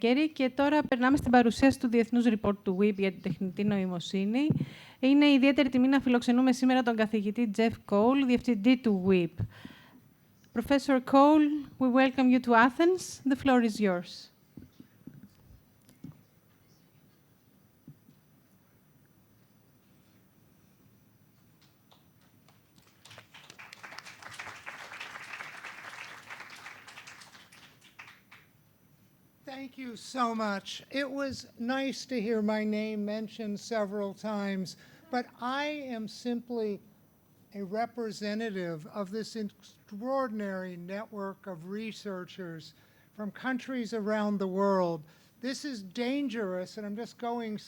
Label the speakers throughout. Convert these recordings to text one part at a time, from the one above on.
Speaker 1: Κέρι, και τώρα περνάμε στην παρουσίαση του Διεθνούς Report του WIP για την τεχνητή νοημοσύνη. Είναι ιδιαίτερη τιμή να φιλοξενούμε σήμερα τον καθηγητή Jeff Cole, διευθυντή του WIP. Professor Cole, we welcome you to Athens. The floor is yours.
Speaker 2: Thank you so much. It was nice to hear my name mentioned several times, but I am simply a representative of this extraordinary network of researchers from countries around the world. This is dangerous, and I'm just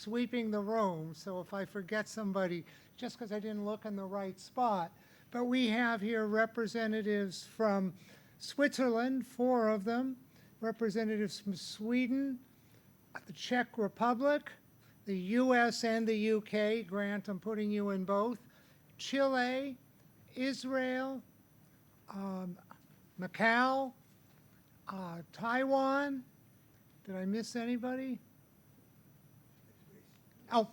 Speaker 2: sweeping the room, so if I forget somebody, just because I didn't look in the right spot. But we have here representatives from Switzerland, 4 of them, representatives from Sweden, the Czech Republic, the US and the UK, Grant, I'm putting you in both, Chile, Israel, Macau, Taiwan. Did I miss anybody? Oh,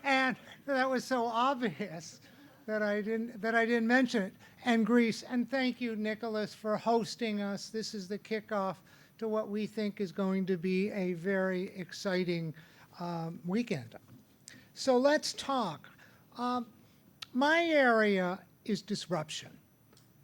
Speaker 2: and that was so obvious that I didn't mention it. And Greece. And thank you, Nicholas, for hosting us. This is the kickoff to what we think is going to be a very exciting weekend. So let's talk. My area is disruption.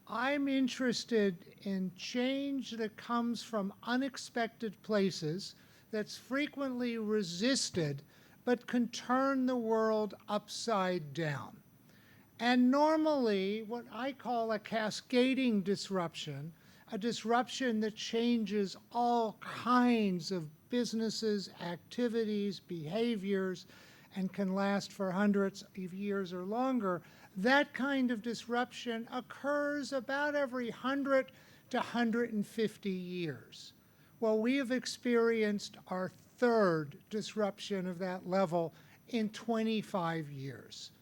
Speaker 2: I'm interested in change that comes from unexpected places, that's frequently resisted, but can turn the world upside down. And normally, what I call a cascading disruption, a disruption that changes all kinds of businesses, activities, behaviors, and can last for hundreds of years or longer, that kind of disruption occurs about every 100 to 150 years. Well, we have experienced our 3rd disruption of that level in 25 years.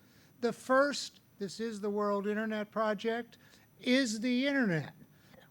Speaker 2: The first, this is the World Internet Project, is the Internet.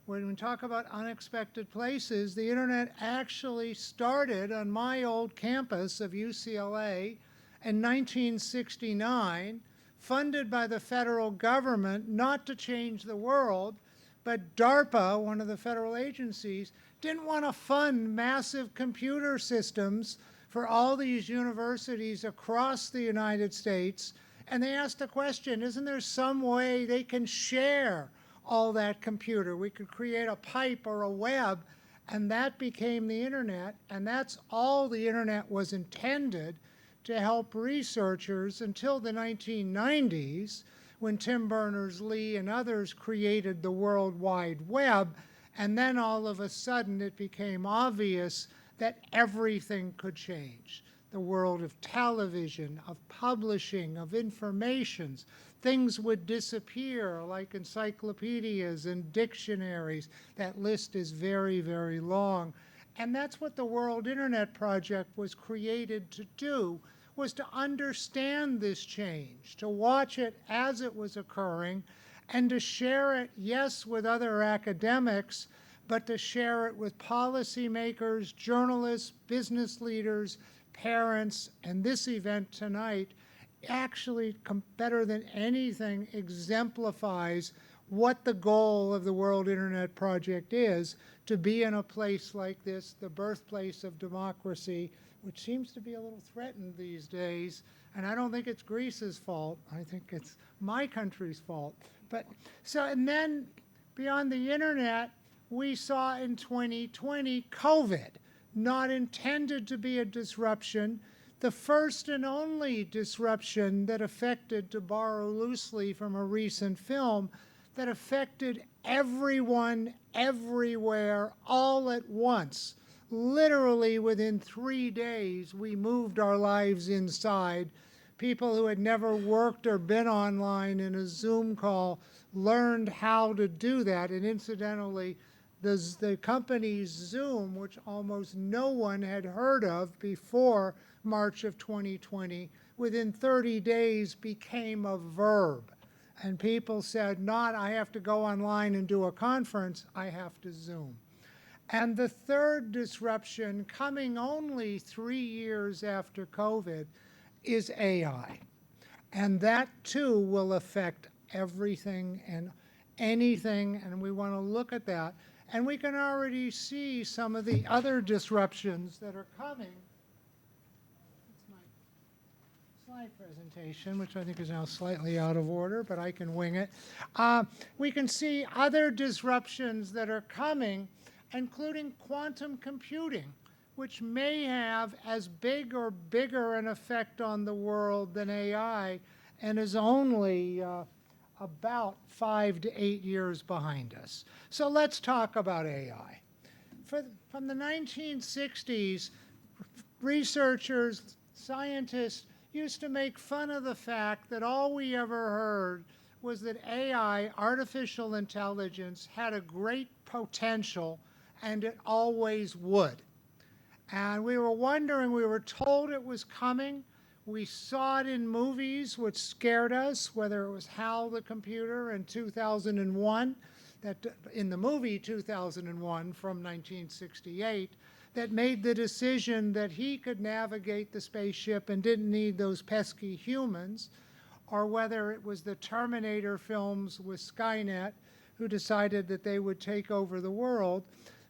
Speaker 2: When we talk about unexpected places, the Internet actually started on my old campus of UCLA in 1969, funded by the federal government, not to change the world, but DARPA, one of the federal agencies, didn't want to fund massive computer systems for all these universities across the United States. And they asked the question, isn't there some way they can share all that computer? We could create a pipe or a web, and that became the Internet. And that's all the Internet was intended, to help researchers until the 1990s, when Tim Berners-Lee and others created the World Wide Web. And then all of a sudden it became obvious that everything could change. The world of television, of publishing, of informations. Things would disappear like encyclopedias and dictionaries. That list is very, very long. And that's what the World Internet Project was created to do, was to understand this change, to watch it as it was occurring, and to share it, yes, with other academics, but to share it with policymakers, journalists, business leaders, parents. And this event tonight actually, better than anything, exemplifies what the goal of the World Internet Project is, to be in a place like this, the birthplace of democracy, which seems to be a little threatened these days. And I don't think it's Greece's fault. I think it's my country's fault. But so, and then beyond the internet, we saw in 2020 COVID, not intended to be a disruption, the first and only disruption that affected, to borrow loosely from a recent film, that affected everyone, everywhere, all at once. Literally within 3 days, we moved our lives inside. People who had never worked or been online in a Zoom call learned how to do that. And incidentally, the company's Zoom, which almost no one had heard of before March of 2020, within 30 days became a verb. And people said, not I have to go online and do a conference, I have to Zoom. And the third disruption, coming only 3 years after COVID, is AI. And that too will affect everything and anything, and we want to look at that. And we can already see some of the other disruptions that are coming. That's my slide presentation, which I think is now slightly out of order, but I can wing it. We can see other disruptions that are coming, including quantum computing, which may have as big or bigger an effect on the world than AI, and is only about 5 to 8 years behind us. So let's talk about AI. From the 1960s, researchers, scientists used to make fun of the fact that all we ever heard was that AI, artificial intelligence, had a great potential and it always would. And we were wondering, we were told it was coming. We saw it in movies, which scared us, whether it was HAL the computer in 2001, that in the movie 2001 from 1968, that made the decision that he could navigate the spaceship and didn't need those pesky humans, or whether it was the Terminator films with Skynet, who decided that they would take over the world.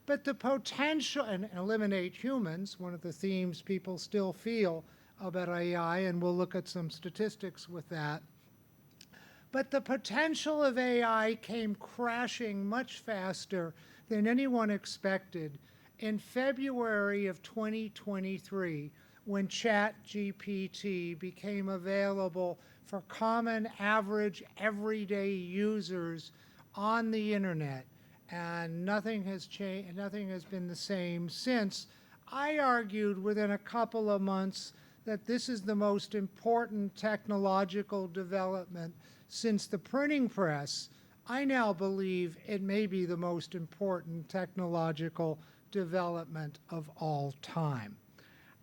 Speaker 2: But the potential, and eliminate humans, one of the themes people still feel about AI, and we'll look at some statistics with that. But the potential of AI came crashing much faster than anyone expected in February of 2023, when ChatGPT became available for common, average, everyday users on the internet. And nothing has changed, nothing has been the same since. I argued within a couple of months that this is the most important technological development since the printing press. I now believe it may be the most important technological development of all time.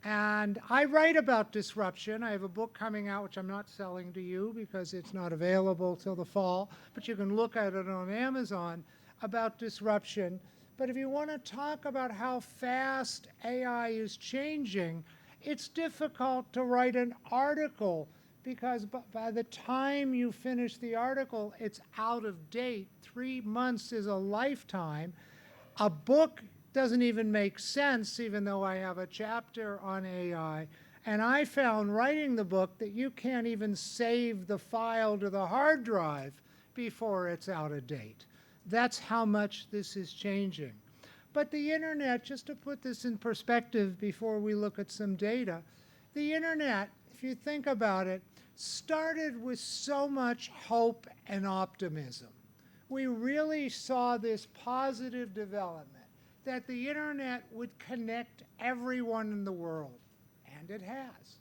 Speaker 2: And I write about disruption. I have a book coming out, which I'm not selling to you because it's not available till the fall, but you can look at it on Amazon, about disruption. But if you want to talk about how fast AI is changing, it's difficult to write an article because by the time you finish the article, it's out of date. 3 months is a lifetime. A book doesn't even make sense, even though I have a chapter on AI. And I found writing the book that you can't even save the file to the hard drive before it's out of date. That's how much this is changing. But the internet, just to put this in perspective before we look at some data, the internet, if you think about it, started with so much hope and optimism. We really saw this positive development that the internet would connect everyone in the world, and it has.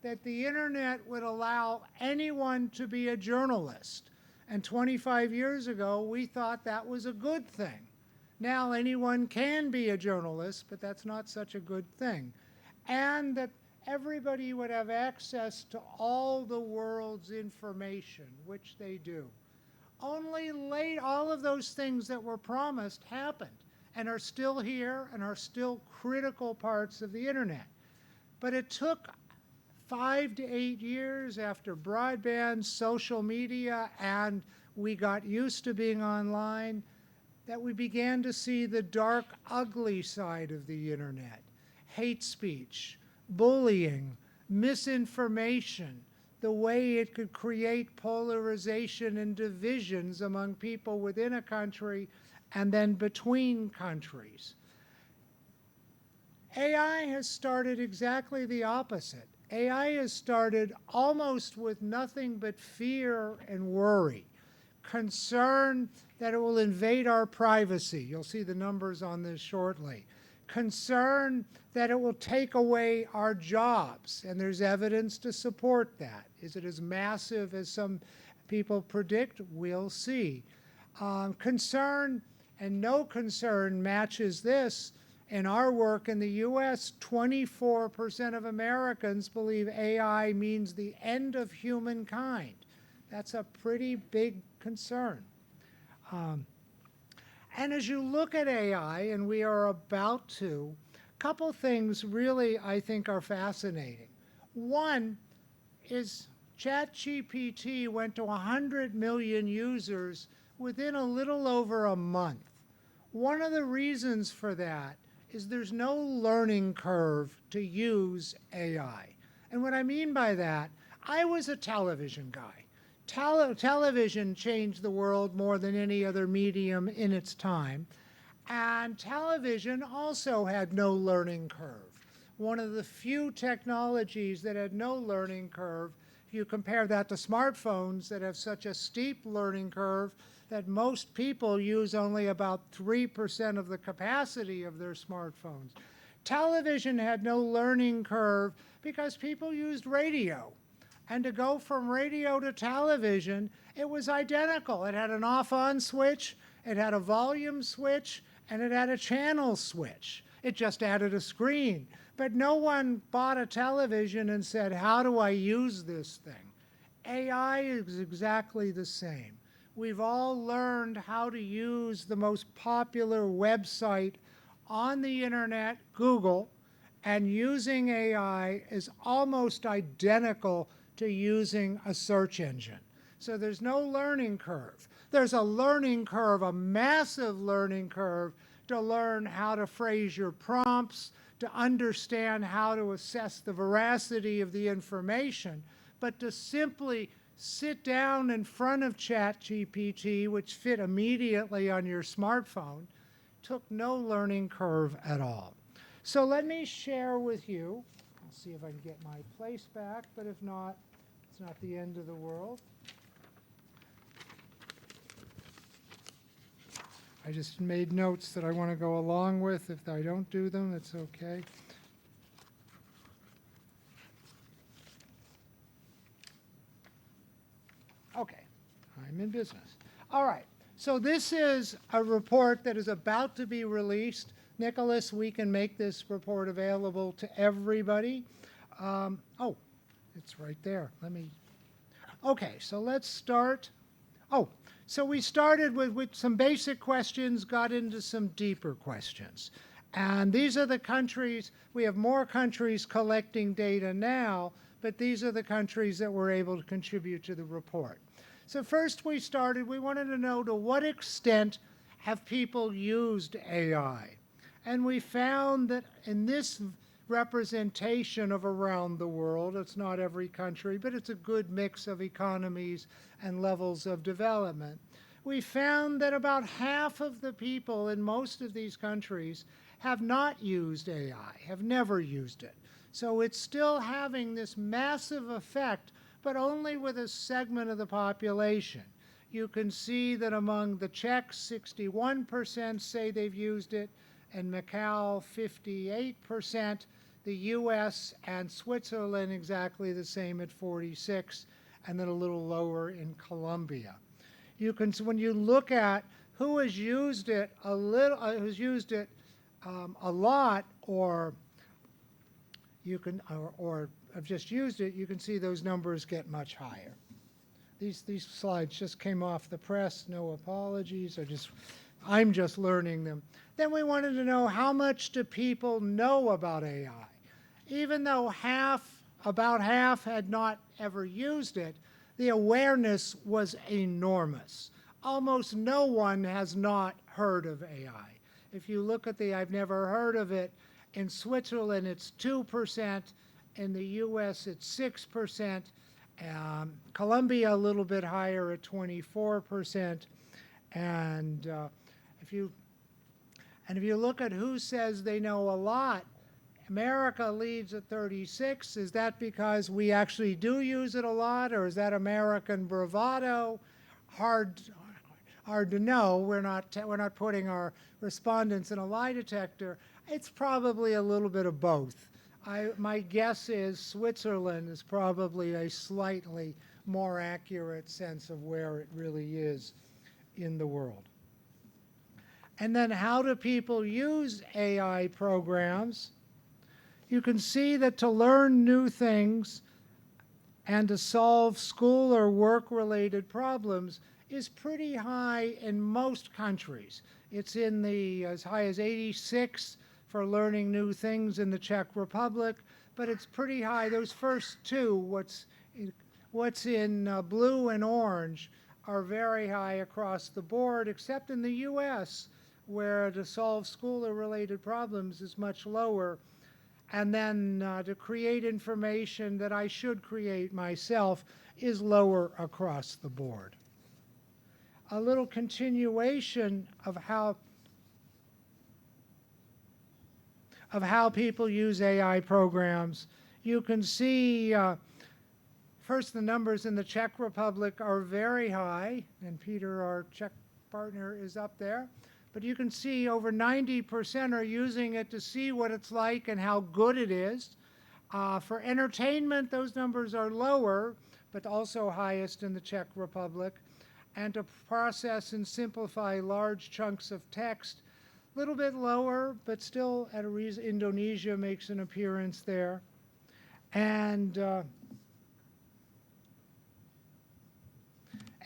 Speaker 2: That the internet would allow anyone to be a journalist. And 25 years ago, we thought that was a good thing. Now anyone can be a journalist, but that's not such a good thing. And that everybody would have access to all the world's information, which they do. Only late, all of those things that were promised happened and are still here and are still critical parts of the internet. But it took 5 to 8 years after broadband, social media, and we got used to being online, that we began to see the dark, ugly side of the internet. Hate speech, bullying, misinformation, the way it could create polarization and divisions among people within a country and then between countries. AI has started exactly the opposite. AI has started almost with nothing but fear and worry, concern that it will invade our privacy. You'll see the numbers on this shortly. Concern that it will take away our jobs, and there's evidence to support that. Is it as massive as some people predict? We'll see. Concern and no concern matches this. In our work in the US, 24% of Americans believe AI means the end of humankind. That's a pretty big concern. And as you look at AI, and we are about to, a couple things really I think are fascinating. One is ChatGPT went to 100 million users within a little over a month. One of the reasons for that is there's no learning curve to use AI. And what I mean by that, I was a television guy. Television changed the world more than any other medium in its time. And television also had no learning curve. One of the few technologies that had no learning curve, if you compare that to smartphones that have such a steep learning curve that most people use only about 3% of the capacity of their smartphones. Television had no learning curve because people used radio. And to go from radio to television, it was identical. It had an off-on switch, it had a volume switch, and it had a channel switch. It just added a screen. But no one bought a television and said, how do I use this thing? AI is exactly the same. We've all learned how to use the most popular website on the internet, Google, and using AI is almost identical to using a search engine. So there's no learning curve. There's a learning curve, a massive learning curve, to learn how to phrase your prompts, to understand how to assess the veracity of the information, but to simply sit down in front of ChatGPT, which fit immediately on your smartphone, took no learning curve at all. So let me share with you, I'll see if I can get my place back, but if not, it's not the end of the world. I just made notes that I want to go along with. If I don't do them, it's okay. Okay, I'm in business. All right, so this is a report that is about to be released. Nicholas, we can make this report available to everybody. Oh, it's right there. Okay, so let's start. Oh, so we started with some basic questions, got into some deeper questions. And these are the countries, we have more countries collecting data now, but these are the countries that were able to contribute to the report. So first we wanted to know to what extent have people used AI? And we found that in this representation of around the world, it's not every country, but it's a good mix of economies and levels of development. We found that about half of the people in most of these countries have not used AI, have never used it. So it's still having this massive effect, but only with a segment of the population. You can see that among the Czechs, 61% say they've used it, and Macau, 58%, the US and Switzerland exactly the same at 46%, and then a little lower in Colombia. You can, when you look at who has used it a lot, or you can, or have just used it, you can see those numbers get much higher. These slides just came off the press, no apologies, I'm just learning them. Then we wanted to know how much do people know about AI? Even though about half had not ever used it, the awareness was enormous. Almost no one has not heard of AI. If you look at the I've never heard of it, in Switzerland it's 2%, in the US it's 6%, Colombia a little bit higher at 24%, and if you look at who says they know a lot, America leads at 36. Is that because we actually do use it a lot, or is that American bravado? Hard to know. We're not putting our respondents in a lie detector. It's probably a little bit of both. My guess is Switzerland is probably a slightly more accurate sense of where it really is in the world. And then how do people use AI programs? You can see that to learn new things and to solve school or work-related problems is pretty high in most countries. It's in the as high as 86 for learning new things in the Czech Republic, but it's pretty high. Those first two, what's in blue and orange, are very high across the board, except in the US, where to solve school-related problems is much lower. And then to create information that I should create myself is lower across the board. A little continuation of how people use AI programs. You can see first the numbers in the Czech Republic are very high, and Peter, our Czech partner, is up there. But you can see over 90% are using it to see what it's like and how good it is. For entertainment, those numbers are lower, but also highest in the Czech Republic. And to process and simplify large chunks of text, a little bit lower, but still at a reason. Indonesia makes an appearance there. And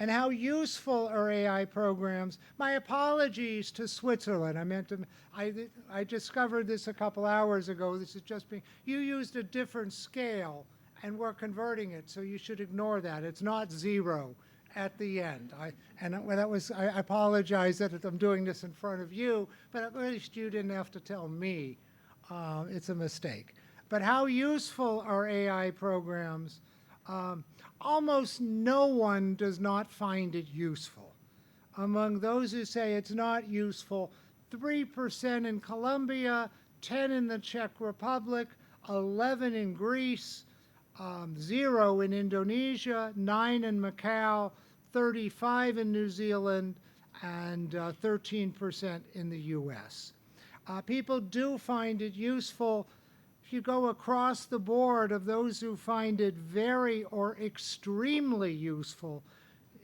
Speaker 2: how useful are AI programs? My apologies to Switzerland. I discovered this a couple hours ago. This is just being, you used a different scale and we're converting it, so you should ignore that. It's not 0 at the end. I apologize that I'm doing this in front of you, but at least you didn't have to tell me. It's a mistake. But how useful are AI programs? Almost no one does not find it useful. Among those who say it's not useful, 3% in Colombia, 10 in the Czech Republic, 11 in Greece, 0 in Indonesia, 9 in Macau, 35 in New Zealand, and 13% in the US. People do find it useful. If you go across the board of those who find it very or extremely useful,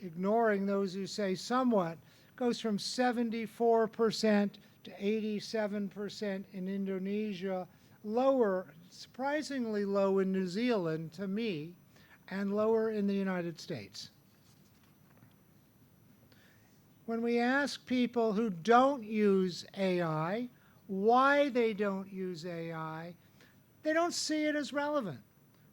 Speaker 2: ignoring those who say somewhat, goes from 74% to 87% in Indonesia, lower, surprisingly low in New Zealand to me, and lower in the United States. When we ask people who don't use AI why they don't use AI, they don't see it as relevant.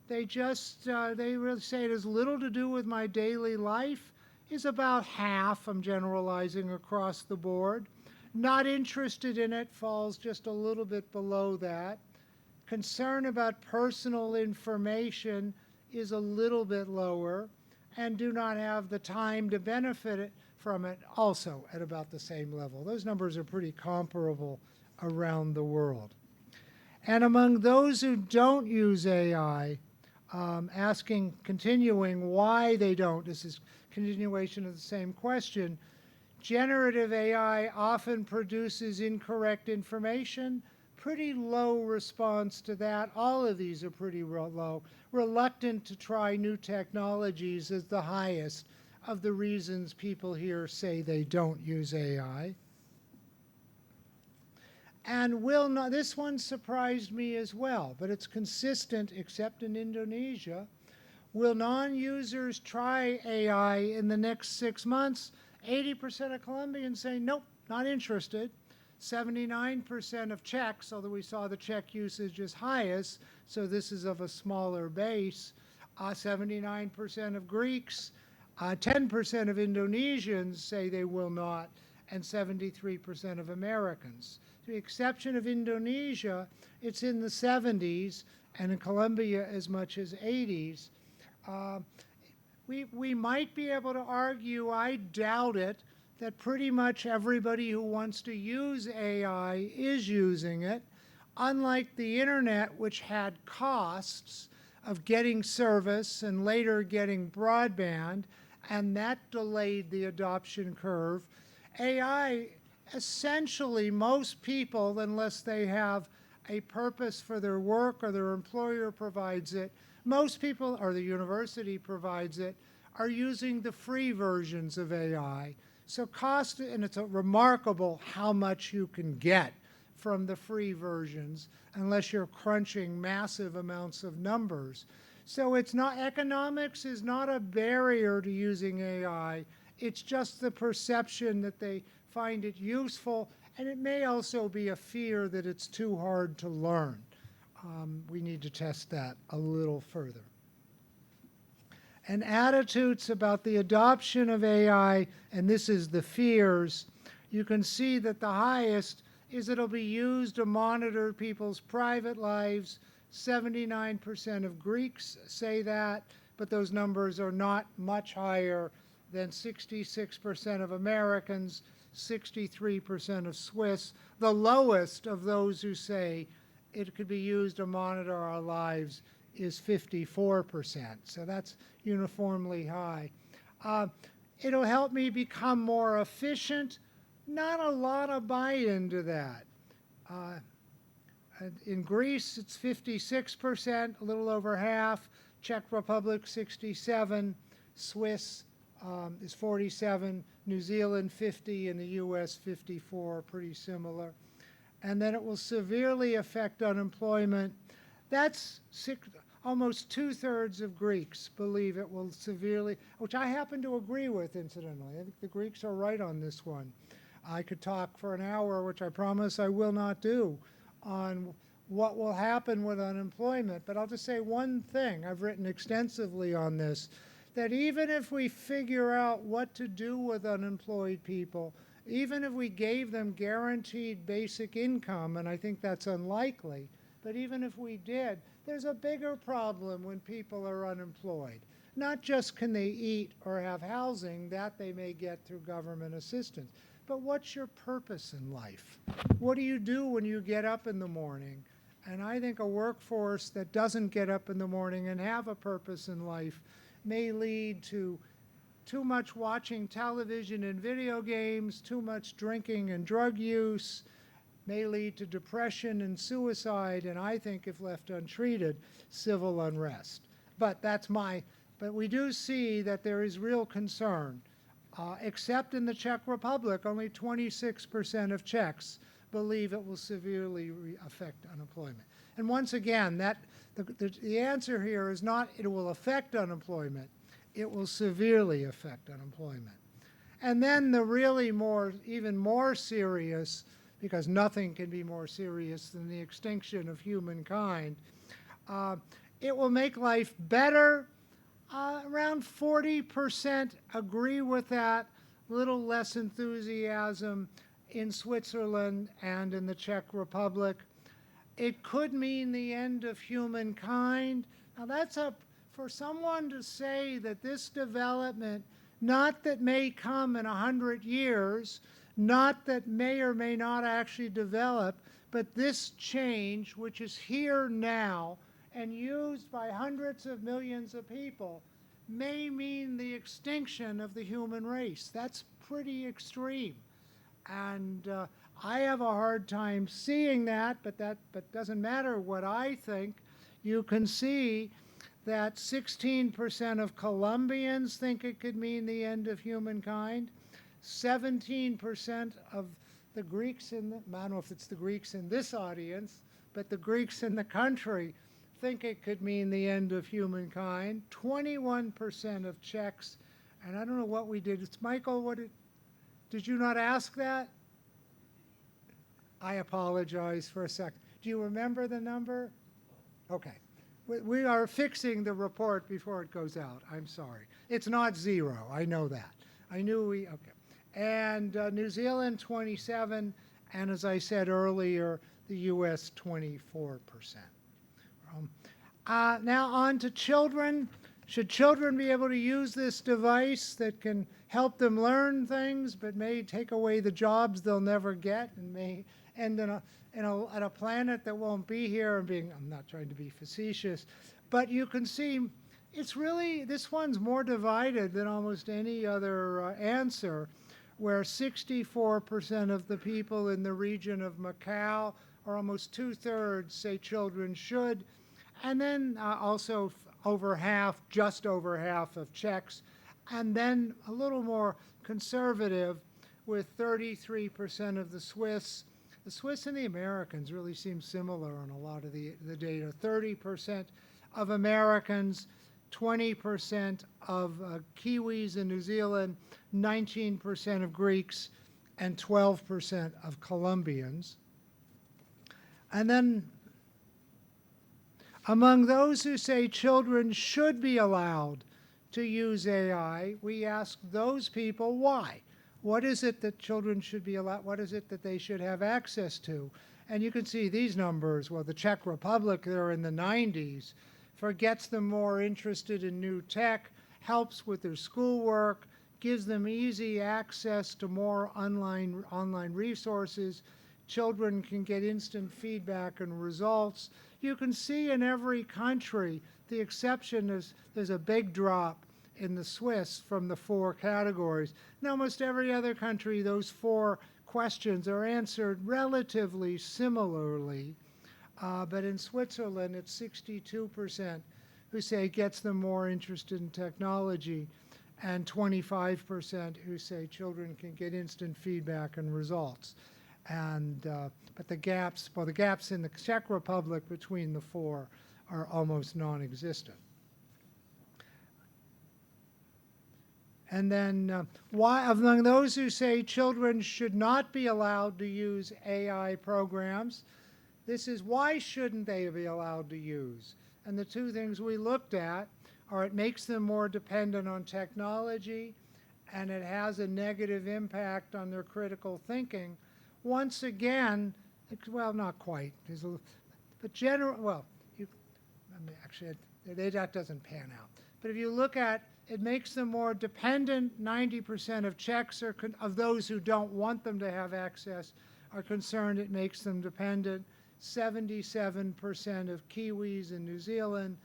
Speaker 2: They just, they really say it has little to do with my daily life, is about half, I'm generalizing across the board. Not interested in it falls just a little bit below that. Concern about personal information is a little bit lower, and do not have the time to benefit from it also at about the same level. Those numbers are pretty comparable around the world. And among those who don't use AI, continuing why they don't, this is continuation of the same question, generative AI often produces incorrect information, pretty low response to that. All of these are pretty low. Reluctant to try new technologies is the highest of the reasons people here say they don't use AI. And will not, this one surprised me as well, but it's consistent except in Indonesia. Will non-users try AI in the next 6 months? 80% of Colombians say, nope, not interested. 79% of Czechs, although we saw the Czech usage is highest, so this is of a smaller base. 79% of Greeks, 10% of Indonesians say they will not, and 73% of Americans. To the exception of Indonesia, it's in the 70s, and in Colombia as much as 80s. We might be able to argue, I doubt it, that pretty much everybody who wants to use AI is using it. Unlike the internet, which had costs of getting service and later getting broadband, and that delayed the adoption curve, AI, essentially most people, unless they have a purpose for their work or their employer provides it, most people, or the university provides it, are using the free versions of AI. So cost, and it's remarkable how much you can get from the free versions unless you're crunching massive amounts of numbers. So it's not, economics is not a barrier to using AI. It's just the perception that they find it useful, and it may also be a fear that it's too hard to learn. We need to test that a little further. And attitudes about the adoption of AI, and this is the fears, you can see that the highest is it'll be used to monitor people's private lives. 79% of Greeks say that, but those numbers are not much higher than 66% of Americans, 63% of Swiss. The lowest of those who say it could be used to monitor our lives is 54%. So that's uniformly high. It'll help me become more efficient. Not a lot of buy-in to that. In Greece, it's 56%, a little over half. Czech Republic, 67. Swiss is 47. New Zealand, 50. And the US, 54, pretty similar. And then it will severely affect unemployment. That's almost 2/3 of Greeks believe it will severely, which I happen to agree with, incidentally. I think the Greeks are right on this one. I could talk for an hour, which I promise I will not do, on what will happen with unemployment. But I'll just say one thing. I've written extensively on this, that even if we figure out what to do with unemployed people, even if we gave them guaranteed basic income, and I think that's unlikely, but even if we did, there's a bigger problem when people are unemployed. Not just can they eat or have housing, that they may get through government assistance, but what's your purpose in life? What do you do when you get up in the morning? And I think a workforce that doesn't get up in the morning and have a purpose in life may lead to too much watching television and video games, too much drinking and drug use, may lead to depression and suicide, and I think if left untreated, civil unrest. But we do see that there is real concern. Except in the Czech Republic, only 26% of Czechs believe it will severely affect unemployment. And once again, the answer here is not it will affect unemployment, it will severely affect unemployment. And then the really even more serious, because nothing can be more serious than the extinction of humankind, it will make life better. Around 40% agree with that, little less enthusiasm in Switzerland and in the Czech Republic. It could mean the end of humankind. Now that's for someone to say that this development, not that may come in 100 years, not that may or may not actually develop, but this change, which is here now and used by hundreds of millions of people, may mean the extinction of the human race. That's pretty extreme. And I have a hard time seeing that, but doesn't matter what I think. You can see that 16% of Colombians think it could mean the end of humankind. 17% of the Greeks I don't know if it's the Greeks in this audience, but the Greeks in the country think it could mean the end of humankind. 21% of Czechs, and I don't know what we did. It's Michael, did you not ask that? I apologize for a second. Do you remember the number? Okay. We are fixing the report before it goes out. I'm sorry. It's not 0. I know that. I knew okay. And New Zealand, 27, and as I said earlier, the US, 24%. Now on to children. Should children be able to use this device that can help them learn things, but may take away the jobs they'll never get and may end at a planet that won't be here? I'm not trying to be facetious, but you can see it's really, this one's more divided than almost any other answer, where 64% of the people in the region of Macau, or almost 2/3, say children should, and then also just over half of Czechs, and then a little more conservative with 33% of the Swiss. The Swiss and the Americans really seem similar on a lot of the data. 30% of Americans, 20% of Kiwis in New Zealand, 19% of Greeks, and 12% of Colombians. And then among those who say children should be allowed to use AI, we ask those people why. What is it that children should be allowed? What is it that they should have access to? And you can see these numbers. Well, the Czech Republic, they're in the 90s, gets them more interested in new tech, helps with their schoolwork, gives them easy access to more online resources. Children can get instant feedback and results. You can see in every country, the exception is there's a big drop in the Swiss from the 4 categories. In almost every other country, those 4 questions are answered relatively similarly. But in Switzerland, it's 62% who say it gets them more interested in technology, and 25% who say children can get instant feedback and results. And but the gaps in the Czech Republic between the 4 are almost non-existent. And then why, among those who say children should not be allowed to use AI programs, this is why shouldn't they be allowed to use? And the 2 things we looked at are it makes them more dependent on technology, and it has a negative impact on their critical thinking. Once again, well, not quite, but actually, that doesn't pan out. But if you look at, it makes them more dependent. 90% of Czechs of those who don't want them to have access are concerned it makes them dependent. 77% of Kiwis in New Zealand,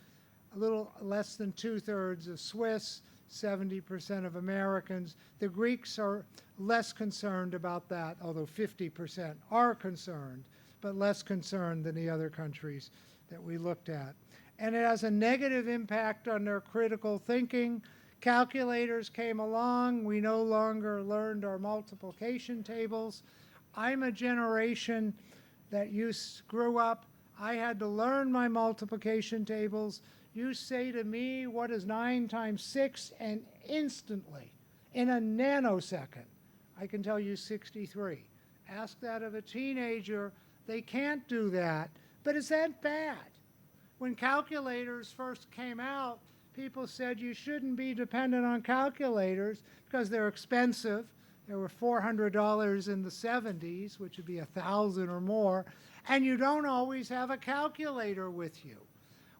Speaker 2: a little less than 2/3 of Swiss, 70% of Americans. The Greeks are less concerned about that, although 50% are concerned, but less concerned than the other countries that we looked at. And it has a negative impact on their critical thinking. Calculators came along. We no longer learned our multiplication tables. I'm a generation that grew up. I had to learn my multiplication tables. You say to me, what is 9 times 6? And instantly, in a nanosecond, I can tell you 63. Ask that of a teenager. They can't do that. But is that bad? When calculators first came out, people said you shouldn't be dependent on calculators because they're expensive. There were $400 in the 70s, which would be $1,000 or more, and you don't always have a calculator with you.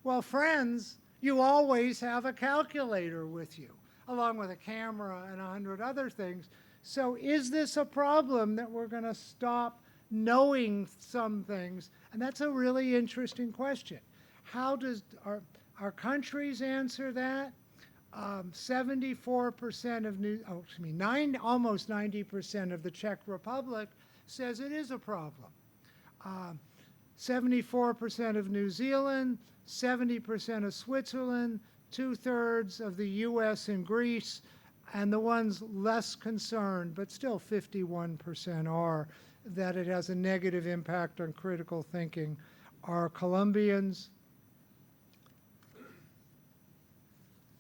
Speaker 2: Well, friends, you always have a calculator with you, along with a camera and 100 other things. So is this a problem that we're going to stop knowing some things? And that's a really interesting question. How does our countries answer that? 74% of almost 90% of the Czech Republic says it is a problem. 74% of New Zealand, 70% of Switzerland, 2/3 of the US and Greece, and the ones less concerned, but still 51% are, that it has a negative impact on critical thinking, are Colombians.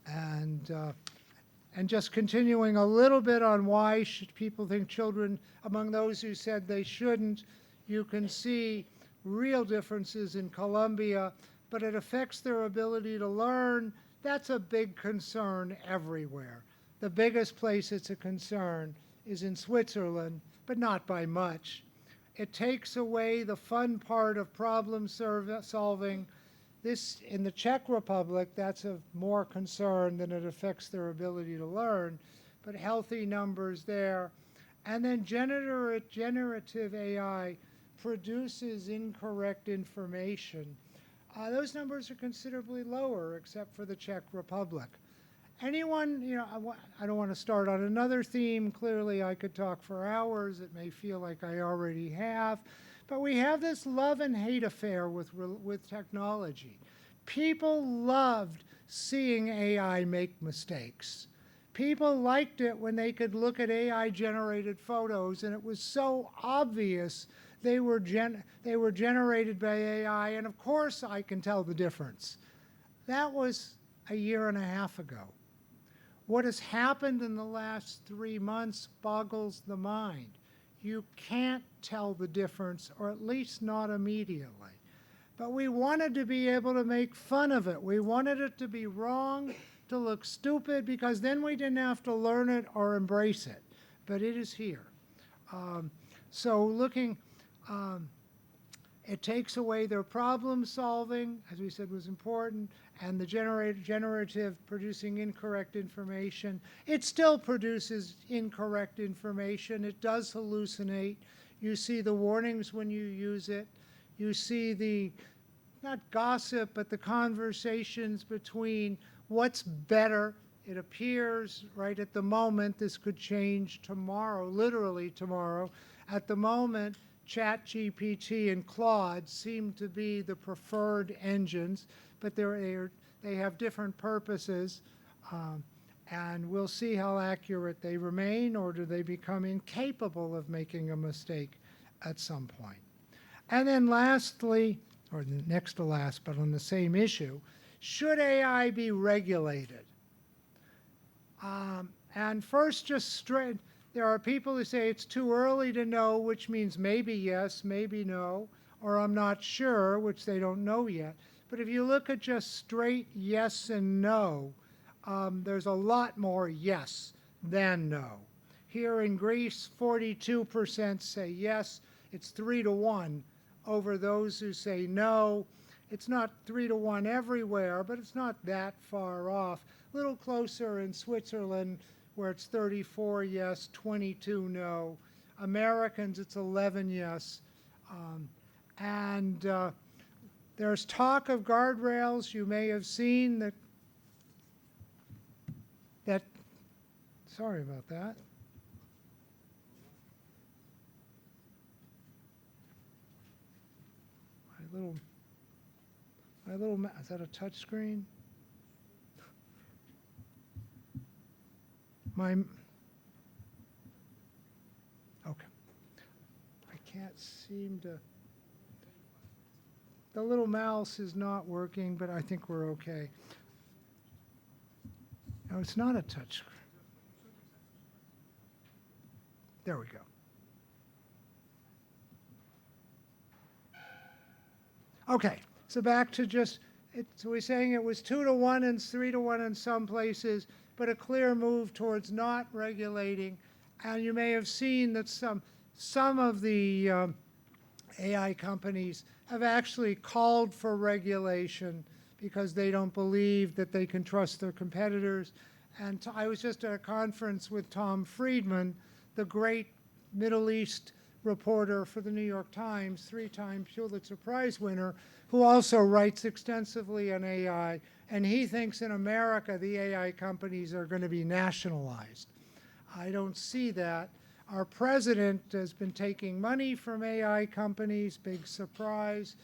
Speaker 2: And just continuing a little bit on why should people think children, among those who said they shouldn't, you can see real differences in Colombia, but it affects their ability to learn. That's a big concern everywhere. The biggest place it's a concern is in Switzerland, but not by much. It takes away the fun part of problem solving. This, in the Czech Republic, that's of more concern than it affects their ability to learn, but healthy numbers there. And then generative AI produces incorrect information. Those numbers are considerably lower, except for the Czech Republic. Anyone, I don't want to start on another theme. Clearly, I could talk for hours. It may feel like I already have. But we have this love and hate affair with technology. People loved seeing AI make mistakes. People liked it when they could look at AI-generated photos, and it was so obvious they were generated by AI, and of course I can tell the difference. That was a year and a half ago. What has happened in the last 3 months boggles the mind. you can't tell the difference, or at least not immediately. But we wanted to be able to make fun of it. We wanted it to be wrong, to look stupid, because then we didn't have to learn it or embrace it. But it is here. So looking, it takes away their problem solving, as we said was important, and the generative producing incorrect information. It still produces incorrect information. It does hallucinate. You see the warnings when you use it. You see the, not gossip, but the conversations between what's better. It appears right at the moment, this could change tomorrow, literally tomorrow. At the moment, ChatGPT and Claude seem to be the preferred engines, but they have different purposes, and we'll see how accurate they remain, or do they become incapable of making a mistake at some point. And then lastly, or next to last, but on the same issue, should AI be regulated? And first, just straight, there are people who say it's too early to know, which means maybe yes, maybe no, or I'm not sure, which they don't know yet. But if you look at just straight yes and no, there's a lot more yes than no. Here in Greece, 42% say yes. It's 3-to-1 over those who say no. It's not 3-to-1 everywhere, but it's not that far off. A little closer in Switzerland, where it's 34 yes, 22 no. Americans, it's 11 yes. There's talk of guardrails. You may have seen that sorry about that. My little, is that a touch screen? Okay. I can't seem to, the little mouse is not working, but I think we're okay. No, it's not a touch screen. There we go. Okay, so back to just, so we're saying it was 2-to-1 and 3-to-1 in some places, but a clear move towards not regulating. And you may have seen that some of the AI companies have actually called for regulation because they don't believe that they can trust their competitors. And I was just at a conference with Tom Friedman, the great Middle East reporter for the New York Times, 3-time Pulitzer Prize winner, who also writes extensively on AI. And he thinks in America, the AI companies are going to be nationalized. I don't see that. Our president has been taking money from AI companies, big surprise,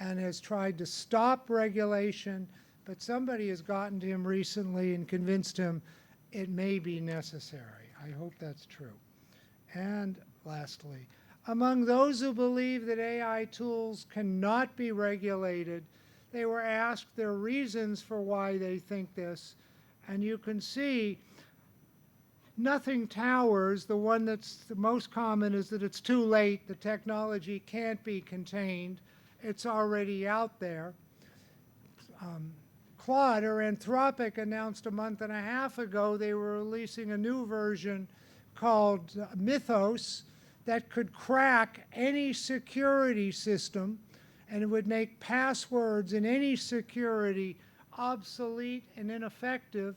Speaker 2: and has tried to stop regulation. But somebody has gotten to him recently and convinced him it may be necessary. I hope that's true. And lastly, among those who believe that AI tools cannot be regulated, they were asked their reasons for why they think this. And you can see nothing towers. The one that's the most common is that it's too late. The technology can't be contained. It's already out there. Claude or Anthropic announced a month and a half ago they were releasing a new version called Mythos that could crack any security system, and it would make passwords in any security obsolete and ineffective.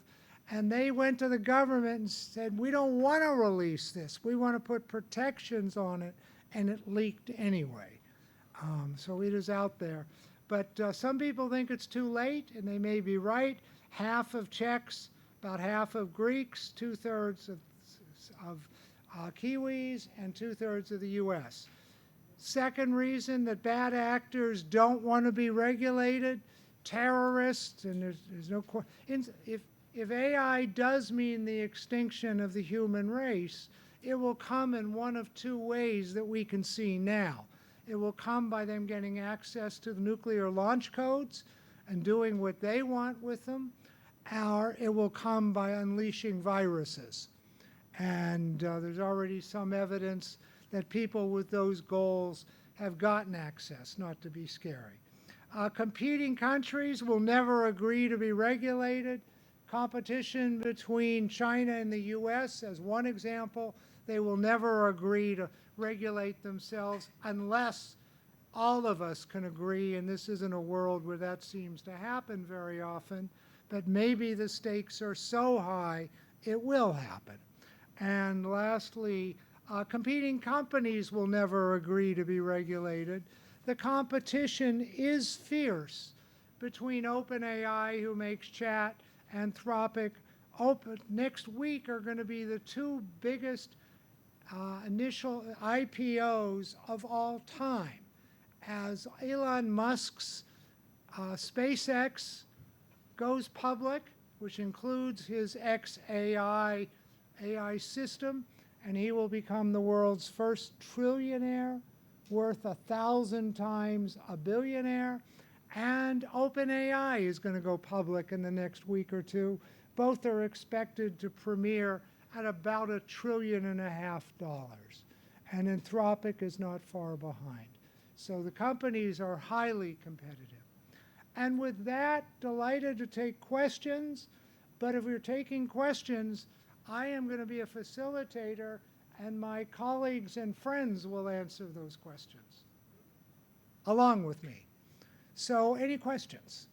Speaker 2: And they went to the government and said, we don't want to release this. We want to put protections on it, and it leaked anyway. So it is out there. But some people think it's too late, and they may be right. Half of Czechs, about half of Greeks, 2/3 of Kiwis, and 2/3 of the US. Second reason that bad actors don't want to be regulated, terrorists, and there's no question. If AI does mean the extinction of the human race, it will come in one of two ways that we can see now. It will come by them getting access to the nuclear launch codes and doing what they want with them, or it will come by unleashing viruses. And there's already some evidence that people with those goals have gotten access, not to be scary. Competing countries will never agree to be regulated. Competition between China and the US, as one example, they will never agree to regulate themselves unless all of us can agree, and this isn't a world where that seems to happen very often, but maybe the stakes are so high it will happen. And lastly, competing companies will never agree to be regulated. The competition is fierce between OpenAI, who makes chat, Anthropic. Next week are going to be the two biggest initial IPOs of all time, as Elon Musk's SpaceX goes public, which includes his XAI AI system, and he will become the world's first trillionaire, worth 1,000 times a billionaire. And OpenAI is going to go public in the next week or two. Both are expected to premiere at about $1.5 trillion. And Anthropic is not far behind. So the companies are highly competitive. And with that, delighted to take questions. But if you're taking questions, I am going to be a facilitator, and my colleagues and friends will answer those questions along with me. So any questions?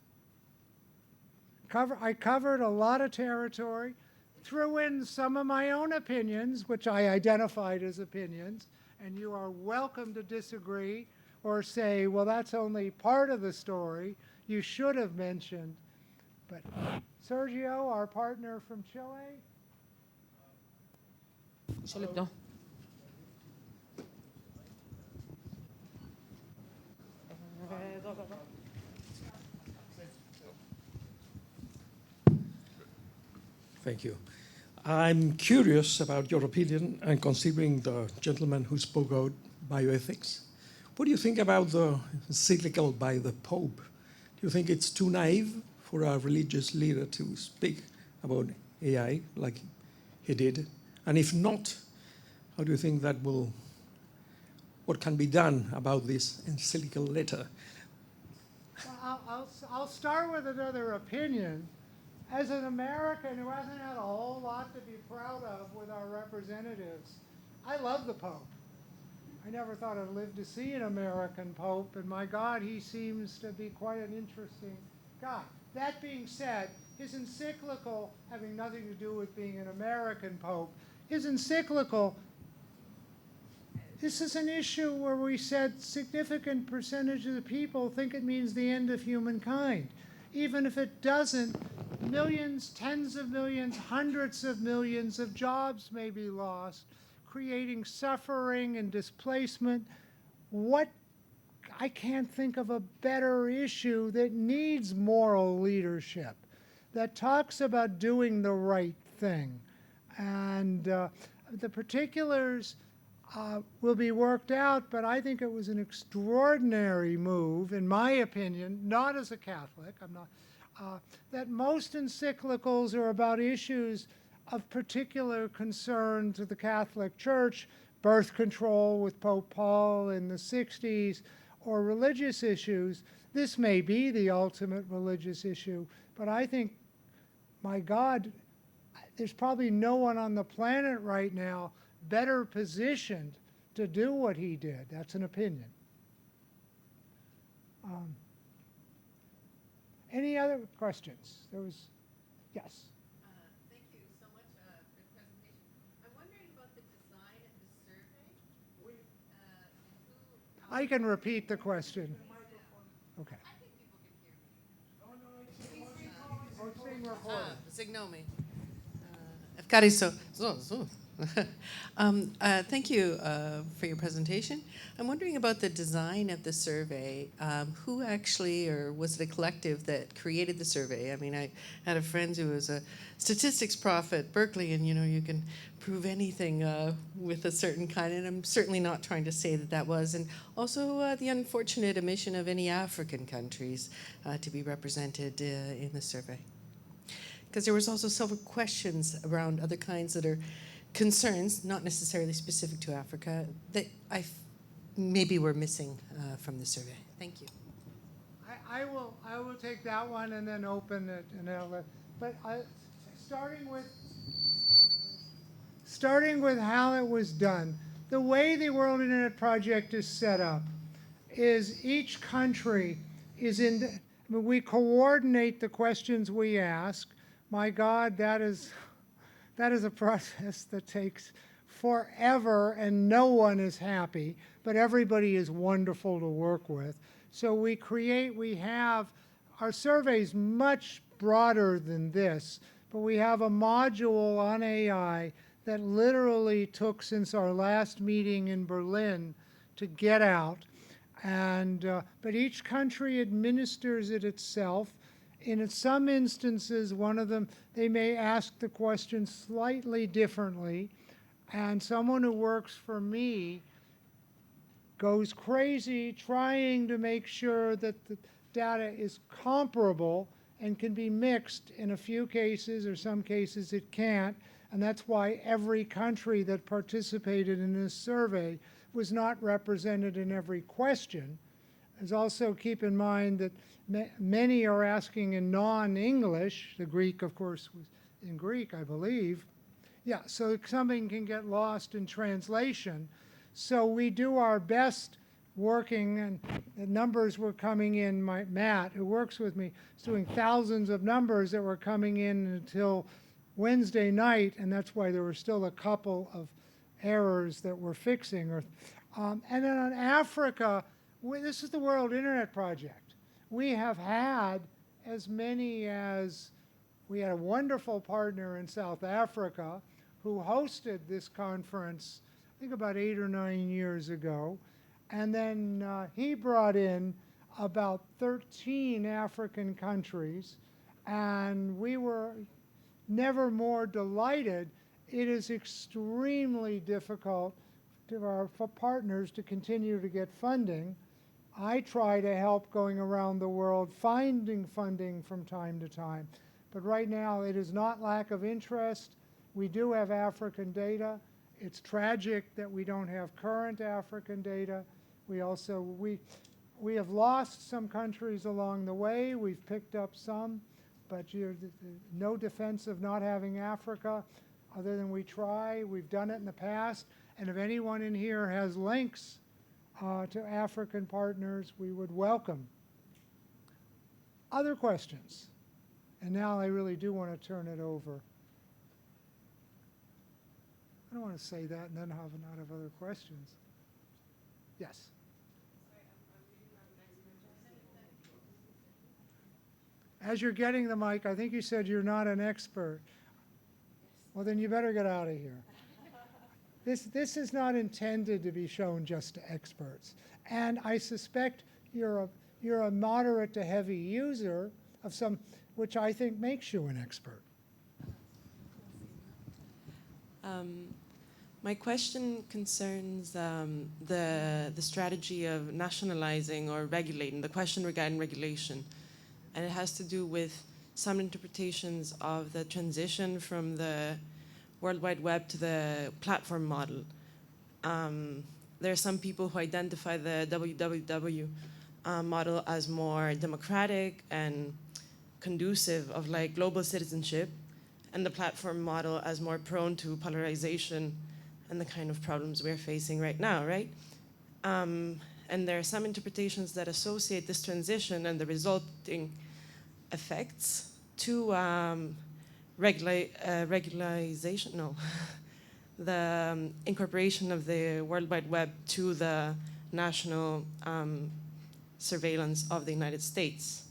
Speaker 2: I covered a lot of territory, threw in some of my own opinions, which I identified as opinions, and you are welcome to disagree or say, well, that's only part of the story. You should have mentioned. But Sergio, our partner from Chile.
Speaker 3: Thank you. I'm curious about your opinion, and considering the gentleman who spoke out bioethics. What do you think about the encyclical by the Pope? Do you think it's too naive for a religious leader to speak about AI like he did? And if not, how do you think that will, what can be done about this encyclical letter?
Speaker 2: Well, I'll start with another opinion. As an American who hasn't had a whole lot to be proud of with our representatives, I love the Pope. I never thought I'd live to see an American Pope, and my God, he seems to be quite an interesting guy. That being said, his encyclical, having nothing to do with being an American Pope, his encyclical, this is an issue where we said significant percentage of the people think it means the end of humankind. Even if it doesn't, millions, tens of millions, hundreds of millions of jobs may be lost, creating suffering and displacement. I can't think of a better issue that needs moral leadership, that talks about doing the right thing. And the particulars will be worked out, but I think it was an extraordinary move, in my opinion, not as a Catholic, I'm not, that most encyclicals are about issues of particular concern to the Catholic Church, birth control with Pope Paul in the 60s, or religious issues. This may be the ultimate religious issue, but I think, my God, there's probably no one on the planet right now better positioned to do what he did. That's an opinion. Any other questions? There was, yes.
Speaker 4: Thank you so much for the presentation. I'm wondering about the design of the survey.
Speaker 2: I can repeat the question. Okay.
Speaker 4: I think people can hear me.
Speaker 2: Oh, it's being recorded.
Speaker 4: Signomi. Ευχαριστώ. Thank you for your presentation. I'm wondering about the design of the survey. Who actually, or was it a collective that created the survey? I mean, I had a friend who was a statistics prof at Berkeley, and you can prove anything with a certain kind, and I'm certainly not trying to say that was. And also the unfortunate omission of any African countries to be represented in the survey. Because there was also several questions around other kinds that are concerns, not necessarily specific to Africa, that maybe we're missing from the survey. Thank you.
Speaker 2: I will take that one and then open it and outlet. But starting with how it was done, the way the World Internet Project is set up is each country is we coordinate the questions we ask. My God, that is a process that takes forever and no one is happy, but everybody is wonderful to work with. So our survey is much broader than this, but we have a module on AI that literally took since our last meeting in Berlin to get out. But each country administers it itself. In some instances, one of them, they may ask the question slightly differently, and someone who works for me goes crazy trying to make sure that the data is comparable and can be mixed in a few cases, or some cases it can't. And that's why every country that participated in this survey was not represented in every question. As also keep in mind that many are asking in non-English. The Greek, of course, was in Greek, I believe. Yeah, so something can get lost in translation. So we do our best working, and the numbers were coming in. Matt, who works with me, is doing thousands of numbers that were coming in until Wednesday night, and that's why there were still a couple of errors that we're fixing. And then on Africa, this is the World Internet Project. We have had as many as, we had a wonderful partner in South Africa who hosted this conference, I think about 8 or 9 years ago. And then he brought in about 13 African countries, and we were never more delighted. It is extremely difficult for our partners to continue to get funding. I try to help going around the world finding funding from time to time. But right now, it is not lack of interest. We do have African data. It's tragic that we don't have current African data. We have lost some countries along the way. We've picked up some, but no defense of not having Africa other than we try. We've done it in the past. And if anyone in here has links to African partners, we would welcome. Other questions? And now I really do want to turn it over. I don't want to say that and then have a lot of other questions. Yes. As you're getting the mic, I think you said you're not an expert. Well, then you better get out of here. This is not intended to be shown just to experts. And I suspect you're a moderate to heavy user of some, which I think makes you an expert.
Speaker 5: My question concerns the strategy of nationalizing or regulating, the question regarding regulation. And it has to do with some interpretations of the transition from the World Wide Web to the platform model. There are some people who identify the WWW model as more democratic and conducive of like global citizenship, and the platform model as more prone to polarization and the kind of problems we're facing right now, right? And there are some interpretations that associate this transition and the resulting effects to regularization, no, the incorporation of the World Wide Web to the national surveillance of the United States.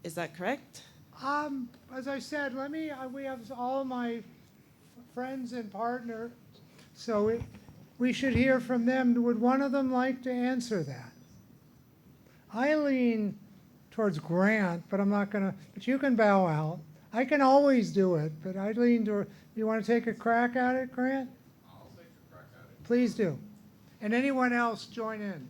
Speaker 5: Is that correct?
Speaker 2: As I said, we have all my friends and partners, so we should hear from them. Would one of them like to answer that? I lean towards Grant, but I'm not gonna, but you can bow out. I can always do it, but I lean toward, you want to take a crack at it, Grant?
Speaker 6: I'll take a crack at it.
Speaker 2: Please do. And anyone else join in.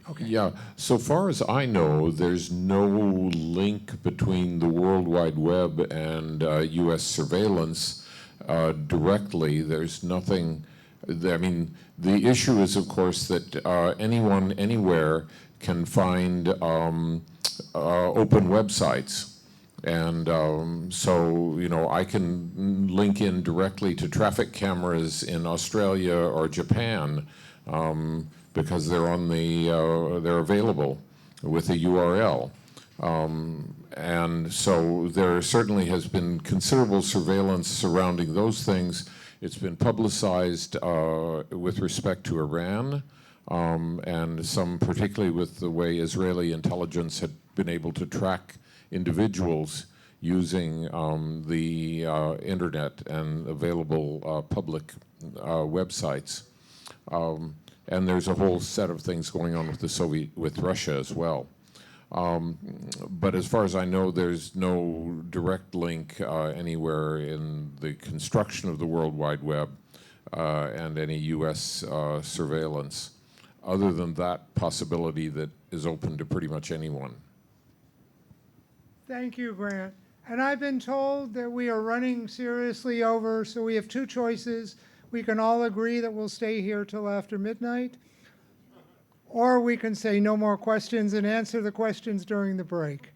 Speaker 2: Okay.
Speaker 7: Yeah, so far as I know, there's no link between the World Wide Web and U.S. surveillance directly. There's nothing, I mean, the issue is, of course, that anyone, anywhere can find open websites. And so, you know, I can link in directly to traffic cameras in Australia or Japan because they're on the, they're available with a URL. And so there certainly has been considerable surveillance surrounding those things. It's been publicized with respect to Iran, and some particularly with the way Israeli intelligence had been able to track individuals using the internet and available public websites. And there's a whole set of things going on with Russia as well. But as far as I know, there's no direct link anywhere in the construction of the World Wide Web and any US surveillance, other than that possibility that is open to pretty much anyone.
Speaker 2: Thank you, Grant. And I've been told that we are running seriously over, so we have two choices. We can all agree that we'll stay here till after midnight, or we can say no more questions and answer the questions during the break.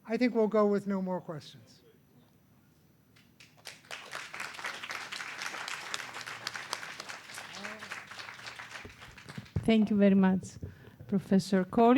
Speaker 2: I think we'll go with no more questions.
Speaker 1: Thank you very much, Professor Cole.